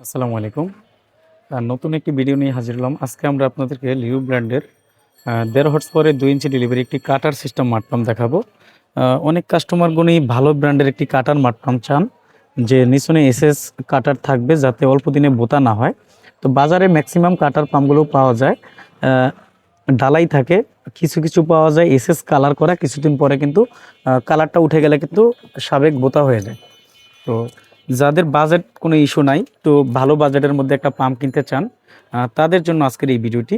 আসসালামু আলাইকুম। নতুন একটি ভিডিও নিয়ে হাজির হলাম। আজকে আমরা আপনাদেরকে লিউ ব্র্যান্ডের ১.৫ হর্স পাওয়ারের ২ ইঞ্চি ডেলিভারি একটি কাটার সিস্টেম মাড পাম্প দেখাবো। অনেক কাস্টমারগণই ভালো ব্র্যান্ডের একটি কাটার মাড পাম্প চান, যে নিচনে এসএস কাটার থাকবে যাতে অল্প দিনে বোতা না হয়। তো বাজারে ম্যাক্সিমাম কাটার পাম্পগুলো পাওয়া যায় ঢালাই থাকে, কিছু কিছু পাওয়া যায় এসএস কালার করা, কিছুদিন পরে কিন্তু কালারটা উঠে গেলে কিন্তু সাবেক বোতা হয়ে যায়। তো যাদের বাজেট কোনো ইস্যু নাই, তো ভালো বাজেটের মধ্যে একটা পাম্প কিনতে চান, তাদের জন্য আজকের এই ভিডিওটি।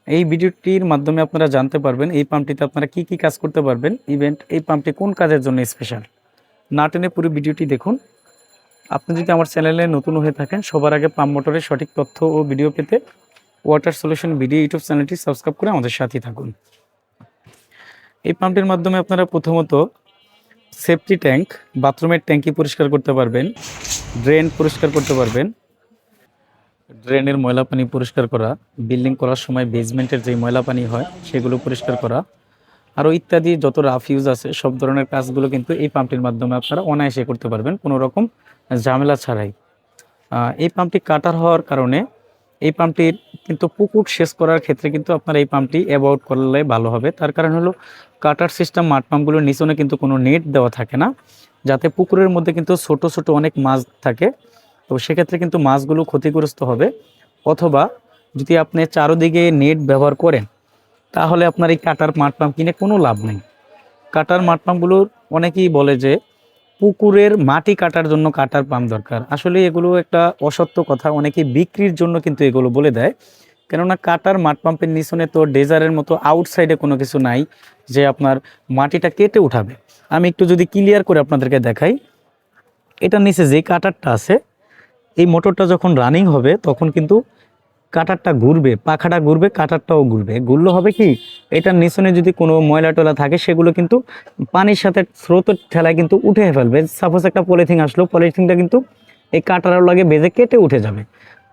এই ভিডিওটির মাধ্যমে আপনারা জানতে পারবেন এই পাম্পটিতে আপনারা কি কি কাজ করতে পারবেন, ইভেন্ট এই পাম্পটি কোন কাজের জন্য স্পেশাল। না টেনে পুরো ভিডিওটি দেখুন। আপনি যদি আমার চ্যানেলে নতুন হয়ে থাকেন, সবার আগে পাম্প মোটরের সঠিক তথ্য ও ভিডিও পেতে ওয়াটার সলিউশন ভিডিও ইউটিউব চ্যানেলটি সাবস্ক্রাইব করে আমাদের সাথেই থাকুন। এই পাম্পটির মাধ্যমে আপনারা প্রথমত সেফটি ট্যাঙ্ক, বাথরুমের ট্যাঙ্কি পরিষ্কার করতে পারবেন, ড্রেন পরিষ্কার করতে পারবেন, ড্রেনের ময়লা পানি পরিষ্কার করা, বিল্ডিং করার সময় বেসমেন্টের যে ময়লা পানি হয় সেগুলো পরিষ্কার করা, আরও ইত্যাদি যত রাফ ইউজ আছে সব ধরনের কাজগুলো কিন্তু এই পাম্পটির মাধ্যমে আপনারা অনায়াসে করতে পারবেন কোনো রকম ঝামেলা ছাড়াই। এই পাম্পটি কাটার হওয়ার কারণে এই পাম্পটির কিন্তু পুকুর সেচ করার ক্ষেত্রে কিন্তু আপনারা এই পাম্পটি অ্যাভয়েড করলে ভালো হবে। তার কারণ হলো কাটার সিস্টেম মাড পাম্পগুলোর নিচনে কিন্তু কোনো নেট দেওয়া থাকে না, যাতে পুকুরের মধ্যে কিন্তু ছোট ছোট অনেক মাছ থাকে। তো সেক্ষেত্রে কিন্তু মাছগুলো ক্ষতিগ্রস্ত হবে। অথবা যদি আপনি চারোদিকে নেট ব্যবহার করেন, তাহলে আপনার এই কাটার মাড পাম্প কিনে কোনো লাভ নেই। কাটার মাড পাম্পগুলোর অনেকেই বলে যে পুকুরের মাটি কাটার জন্য কাটার পাম্প দরকার। আসলে এগুলো একটা অসত্য কথা, অনেকে বিক্রির জন্য কিন্তু এগুলো বলে দেয়। কেননা কাটার মাড পাম্পের নিচনে তো ডেজারের মতো আউটসাইডে কোনো কিছু নাই যে আপনার মাটিটা কেটে উঠাবে। আমি একটু যদি ক্লিয়ার করে আপনাদেরকে দেখাই, এটার নিচে যে কাটারটা আছে, এই মোটরটা যখন রানিং হবে তখন কিন্তু কাটারটা ঘুরবে, পাখাটা ঘুরবে, কাটারটাও ঘুরবে। ঘুরলে হবে কি, এটার নিচনে যদি কোনো ময়লা টয়লা থাকে সেগুলো কিন্তু পানির সাথে স্রোতের ঠেলায় কিন্তু উঠে ফেলবে। সাপোজ একটা পলিথিন আসলো, পলিথিনটা কিন্তু এই কাটার লাগে বেজে কেটে উঠে যাবে।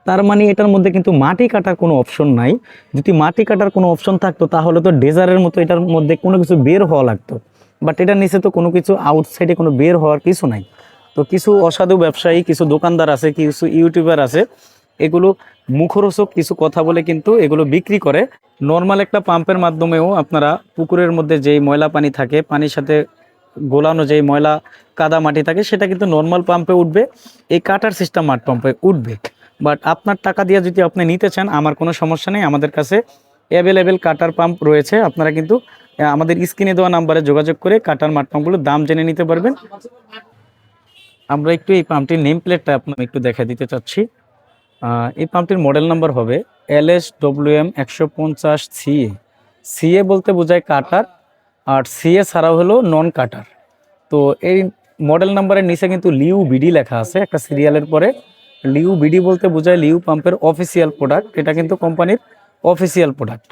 তার মানে এটার মধ্যে কিন্তু মাটি কাটার কোনো অপশন নাই। যদি মাটি কাটার কোনো অপশন থাকতো তাহলে তো ডেজারের মতো এটার মধ্যে কোনো কিছু বের হওয়া লাগতো। বাট এটার নিচে তো কোনো কিছু আউটসাইডে কোনো বের হওয়ার কিছু নাই। তো কিছু অসাধু ব্যবসায়ী, কিছু দোকানদার আছে, কিছু ইউটিউবার আছে, এগুলো মুখরোচক কিছু কথা বলে কিন্তু এগুলো বিক্রি করে। নর্মাল একটা পাম্পের মাধ্যমেও আপনারা পুকুরের মধ্যে যেই ময়লা পানি থাকে, পানির সাথে গোলানো যেই ময়লা কাদা মাটি থাকে, সেটা কিন্তু নর্মাল পাম্পে উঠবে, এই কাটার সিস্টেম মাড পাম্পে উঠবে। বাট আপনার টাকা দিয়ে যদি আপনি নিতে চান, আমার কোনো সমস্যা নেই, আমাদের কাছে অ্যাভেলেবেল কাটার পাম্প রয়েছে। আপনারা কিন্তু আমাদের স্ক্রিনে দেওয়া নাম্বারে যোগাযোগ করে কাটার মাড পাম্পগুলোর দাম জেনে নিতে পারবেন। আমরা একটু এই পাম্পটির নেম প্লেটটা আপনাকে একটু দেখা দিতে চাচ্ছি। এই পাম্পটির মডেল নাম্বার হবে LSWM 150 CA। সিএ বলতে বোঝায় কাটার, আর সিএ ছাড়া হলো নন কাটার। তো এই মডেল নাম্বারের নিচে কিন্তু লিউ বিডি লেখা আছে একটা সিরিয়ালের পরে। লিউ বিডি বলতে বোঝায় লিউ পাম্পের অফিসিয়াল প্রোডাক্ট, এটা কিন্তু কোম্পানির অফিসিয়াল প্রোডাক্ট।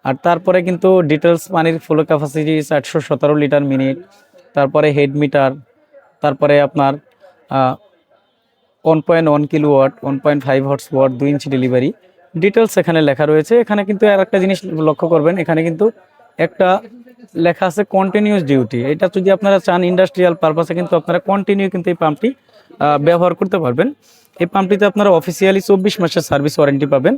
আর তারপরে কিন্তু ডিটেলস, পানির ফ্লো ক্যাপাসিটি 817 লিটার মিনিট, তারপরে হেড মিটার, তারপরে আপনার 1.1 কিলোওয়াট, 1.5 হর্স ওয়াট, 2 ইঞ্চি ডেলিভারি ডিটেলস এখানে লেখা রয়েছে। এখানে কিন্তু আর একটা জিনিস লক্ষ্য করবেন, এখানে কিন্তু একটা লেখা আছে কন্টিনিউয়াস ডিউটি। এটা যদি আপনারা চান ইন্ডাস্ট্রিয়াল পারপাসে, কিন্তু আপনারা কন্টিনিউ কিন্তু এই পাম্পটি ব্যবহার করতে পারবেন। এই পাম্পটিতে আপনারা অফিসিয়ালি 24 মাসের সার্ভিস ওয়ারেন্টি পাবেন।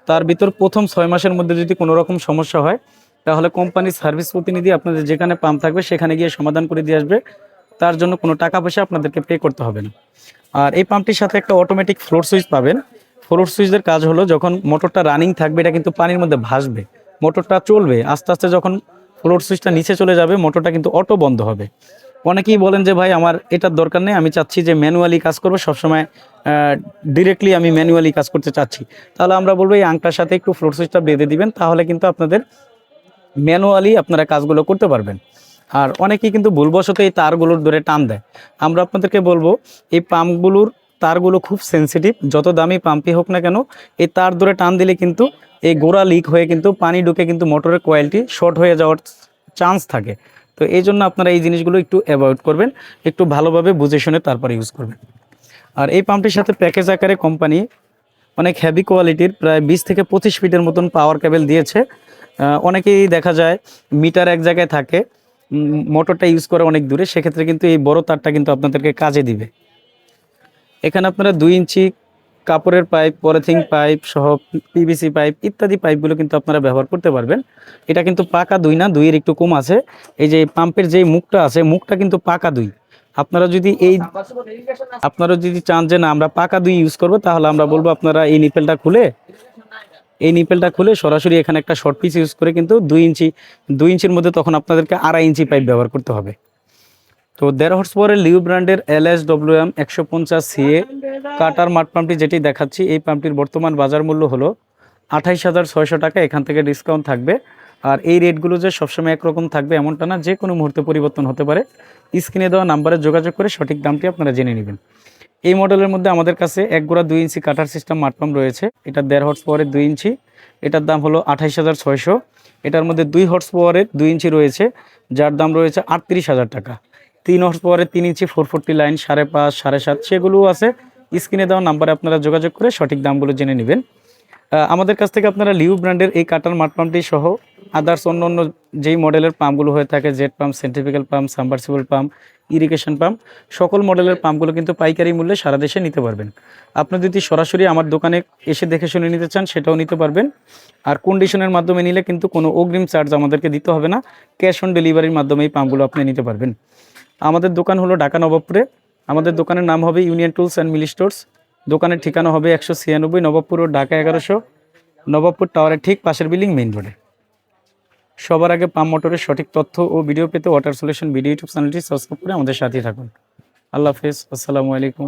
তার ভিতর প্রথম 6 মাসের মধ্যে যদি কোনো রকম সমস্যা হয়, তাহলে কোম্পানির সার্ভিস প্রতিনিধি আপনাদের যেখানে পাম্প থাকবে সেখানে গিয়ে সমাধান করে দিয়ে আসবে। তার জন্য কোনো টাকা পয়সা আপনাদেরকে পে করতে হবে না। আর এই পাম্পটির সাথে একটা অটোমেটিক ফ্লোর সুইচ পাবেন। ফ্লোর সুইচের কাজ হলো, যখন মোটরটা রানিং থাকবে এটা কিন্তু পানির মধ্যে ভাসবে, মোটরটা চলবে, আস্তে আস্তে যখন ফ্লোর সুইচটা নিচে চলে যাবে মোটরটা কিন্তু অটো বন্ধ হবে। অনেকেই বলেন যে ভাই আমার এটার দরকার নেই, আমি চাচ্ছি যে ম্যানুয়ালি কাজ করবো সবসময়, ডিরেক্টলি আমি ম্যানুয়ালি কাজ করতে চাচ্ছি। তাহলে আমরা বলবো এই আংটার সাথে একটু ফ্লোর সুইচটা বেঁধে দিবেন, তাহলে কিন্তু আপনাদের ম্যানুয়ালি আপনারা কাজগুলো করতে পারবেন। আর অনেকেই কিন্তু ভুলবশত এই তারগুলোর ধরে টান দেয়। আমরা আপনাদেরকে বলবো এই পাম্পগুলোর তারগুলো খুব সেনসিটিভ, যত দামি পাম্পই হোক না কেন, এই তার ধরে টান দিলে কিন্তু এই গোড়া লিক হয়ে কিন্তু পানি ঢুকে কিন্তু মোটরের কোয়ালিটি শর্ট হয়ে যাওয়ার চান্স থাকে। তো এই জন্য আপনারা এই জিনিসগুলো একটু অ্যাভয়েড করবেন, একটু ভালোভাবে বুঝে শুনে তারপরে ইউজ করবেন। আর এই পাম্পটির সাথে প্যাকেজ আকারে কোম্পানি অনেক হেভি কোয়ালিটির প্রায় 20 থেকে 25 ফিটের মতন পাওয়ার কেবল দিয়েছে। অনেকেই দেখা যায় মিটার এক জায়গায় থাকে, মোটরটা ইউজ করে অনেক দূরে, সেক্ষেত্রে কিন্তু এই বড় তারটা কিন্তু আপনাদেরকে কাজে দিবে। এখানে আপনারা 2 ইঞ্চি কাপড়ের পাইপ, পলিথিন পাইপ সহ পিভিসি পাইপ ইত্যাদি পাইপগুলো কিন্তু আপনারা ব্যবহার করতে পারবেন। এটা কিন্তু পাকা 2 না, 2-এর একটু কম আছে। এই যে পাম্পের যে মুখটা আছে, মুখটা কিন্তু পাকা 2। আপনারা যদি চান যে না আমরা পাকা 2 ইউজ করব, তাহলে আমরা বলবো আপনারা এই নিপেলটা খুলে সরাসরি এখানে একটা শর্ট পিস ইউজ করে কিন্তু 2 ইঞ্চির মধ্যে তখন আপনাদেরকে 2.5 ইঞ্চি পাইপ ব্যবহার করতে হবে। তো 1.5 হর্স পাওয়ারের লিউ ব্র্যান্ডের LSWM 150 CA কাটার মাঠ পাম্পটি যেটি দেখাচ্ছি, এই পাম্পটির বর্তমান বাজার মূল্য হলো 28,600 টাকা। এখান থেকে ডিসকাউন্ট থাকবে। আর এই রেটগুলো যে সবসময় একরকম থাকবে এমনটা না, যে কোনো মুহূর্তে পরিবর্তন হতে পারে। স্ক্রিনে দেওয়া নাম্বারে যোগাযোগ করে সঠিক দামটি আপনারা জেনে নেবেন। এই মডেলের মধ্যে আমাদের কাছে 1 গোড়া 2 ইঞ্চি কাটার সিস্টেম মাঠ পাম্প রয়েছে। এটা 1.5 হর্স পাওয়ারের 2 ইঞ্চি, এটার দাম হলো 28,600। এটার মধ্যে 2 হর্স পাওয়ারের 2 ইঞ্চি রয়েছে, যার দাম রয়েছে 38,000 টাকা। 3 হর্স পাওয়ারের 3 ইঞ্চি 440 লাইন 5.5 7.5 সেগুলোও আছে। স্ক্রিনে দেওয়া নাম্বারে আপনারা যোগাযোগ করে সঠিক দামগুলো জেনে নেবেন। আমাদের কাছ থেকে আপনারা লিউ ব্র্যান্ডের এই কাটার মাঠ পাম্পটি সহ আদার্স অন্য যেই মডেলের পাম্পগুলো হয়ে থাকে, jet pump, centrifugal pump, submersible pump, irrigation pump, সকল মডেলের পাম্পগুলো কিন্তু পাইকারি মূল্যে সারা দেশে নিতে পারবেন। আপনি যদি সরাসরি আমার দোকানে এসে দেখে শুনে নিতে চান সেটাও নিতে পারবেন। আর কন্ডিশনের মাধ্যমে নিলে কিন্তু কোনো অগ্রিম চার্জ আমাদেরকে দিতে হবে না, ক্যাশ অন ডেলিভারির মাধ্যমে এই পাম্পগুলো আপনি নিতে পারবেন। আমাদের দোকান হলো ঢাকা নবাবপুরে। আমাদের দোকানের নাম হবে union tools and mill stores. দোকানের ঠিকানা হবে 196 নবাবপুর রোড, ঢাকা 1100, নবাবপুর টাওয়ারের ঠিক পাশের বিল্ডিং, মেইন রোডে। সবার আগে পাম্প মোটরের সঠিক তথ্য ও ভিডিও পেতে ওয়াটার সলিউশন ভিডিও ইউটিউব চ্যানেলটি সাবস্ক্রাইব করে আমাদের সাথেই থাকুন। আল্লাহ হাফেজ, আসসালামু আলাইকুম।